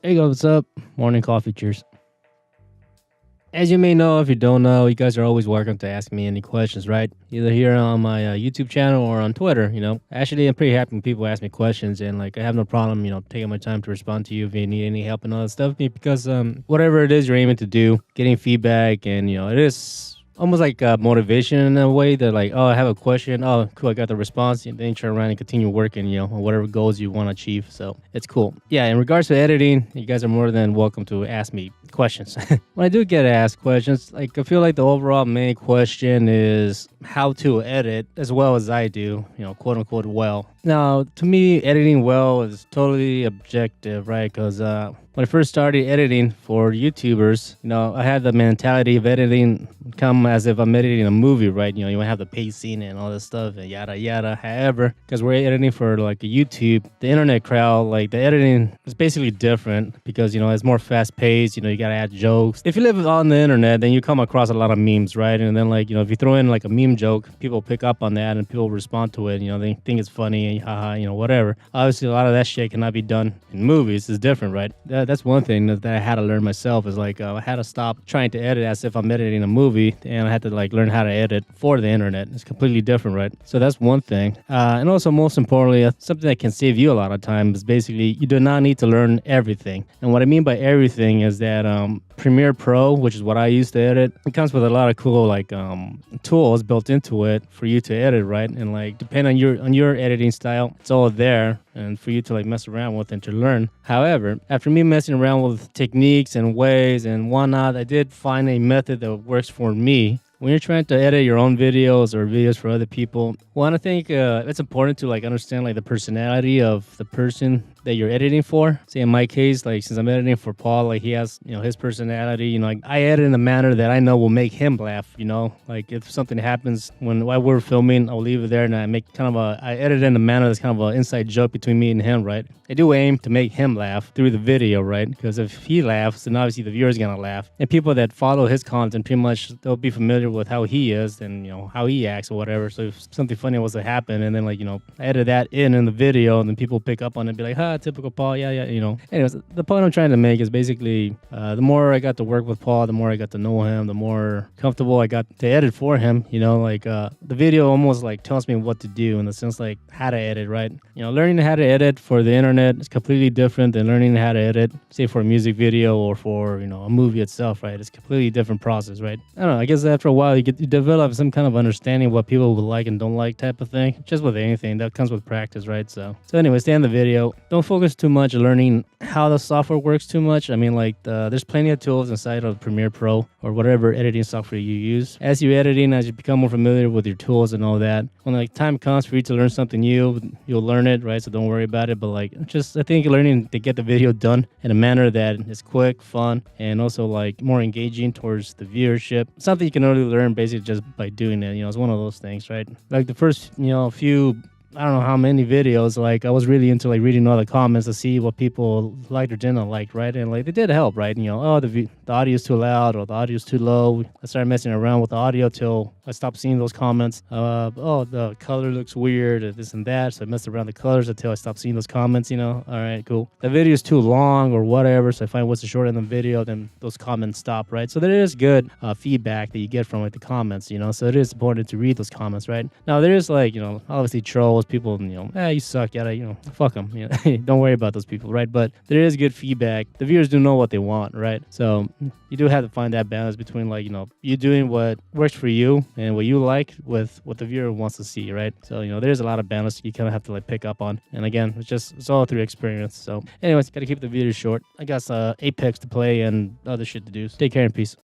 Hey, go, what's up? Morning coffee, cheers. As you may know, if you don't know, you guys are always welcome to ask me any questions, right? Either here on my YouTube channel or on Twitter. Actually, I'm pretty happy when people ask me questions, and like I have no problem, taking my time to respond to you if you need any help and all that stuff. Because whatever it is you're aiming to do, getting feedback, and it is almost like motivation in a way that like, oh, I have a question, oh cool, I got the response, and then you turn around and continue working, on whatever goals you want to achieve. So it's cool. Yeah, in regards to editing, you guys are more than welcome to ask me questions. When I do get asked questions, like I feel like the overall main question is how to edit as well as I do, quote unquote well. Now, to me, editing well is totally objective, right? Because when I first started editing for YouTubers, I had the mentality of editing come as if I'm editing a movie, right? You want to have the pacing and all this stuff and yada yada. However, because we're editing for like a YouTube, the internet crowd, like the editing is basically different because it's more fast paced. You gotta add jokes. If you live on the internet, then you come across a lot of memes, right? And then like if you throw in like a meme joke, people pick up on that and people respond to it. They think it's funny and haha, whatever. Obviously, a lot of that shit cannot be done in movies. It's different, right? That's one thing that I had to learn myself is like I had to stop trying to edit as if I'm editing a movie, and I had to like learn how to edit for the internet. It's completely different, right? So that's one thing. And also, most importantly, something that can save you a lot of time is basically you do not need to learn everything. And what I mean by everything is that Premiere Pro, which is what I use to edit, it comes with a lot of cool like tools built into it for you to edit, right? And like depending on your editing style, it's all there and for you to like mess around with and to learn. However, after me messing around with techniques and ways and whatnot, I did find a method that works for me. When you're trying to edit your own videos or videos for other people, one, I think it's important to like understand like the personality of the person that you're editing for. Say in my case, like since I'm editing for Paul, like he has his personality. Like I edit in a manner that I know will make him laugh. Like if something happens while we're filming, I'll leave it there and I make I edit in a manner that's kind of an inside joke between me and him, right? I do aim to make him laugh through the video, right? Because if he laughs, then obviously the viewer's gonna laugh, and people that follow his content pretty much they'll be familiar with how he is and how he acts or whatever. So if something funny was to happen, and then like I edit that in the video, and then people pick up on it and be like, typical Paul, yeah. Anyways, the point I'm trying to make is basically the more I got to work with Paul, the more I got to know him, the more comfortable I got to edit for him. The video almost like tells me what to do in the sense like how to edit, right? Learning how to edit for the internet is completely different than learning how to edit, say, for a music video or for a movie itself, right? It's a completely different process, right? I don't know. I guess after a while you develop some kind of understanding of what people will like and don't like type of thing. Just with anything that comes with practice, right? So anyway, stay in the video. Don't focus too much on learning how the software works too much. I mean, like there's plenty of tools inside of Premiere Pro or whatever editing software you use. As you're editing, as you become more familiar with your tools and all that, when like time comes for you to learn something new, you'll learn it, right? So don't worry about it. But like I think learning to get the video done in a manner that is quick, fun, and also like more engaging towards the viewership. Something you can only learn basically just by doing it. It's one of those things, right? Like the first, few, I don't know how many videos, like I was really into like reading all the comments to see what people liked or didn't like, right? And like they did help, right? The audio is too loud or the audio is too low. I started messing around with the audio till I stopped seeing those comments. The color looks weird, or this and that. So I messed around the colors until I stopped seeing those comments. All right, cool. The video is too long or whatever. So I find what's the short end of the video, then those comments stop, right? So there is good feedback that you get from like the comments, So it is important to read those comments, right? Now there is like, obviously trolls, people, you suck, yada, fuck them. Don't worry about those people, right? But there is good feedback. The viewers do know what they want, right? So you do have to find that balance between like, you doing what works for you and what you like with what the viewer wants to see, right? So, there's a lot of balance you kind of have to like pick up on. And again, it's all through experience. So anyways, got to keep the video short. I got Apex to play and other shit to do. So take care and peace.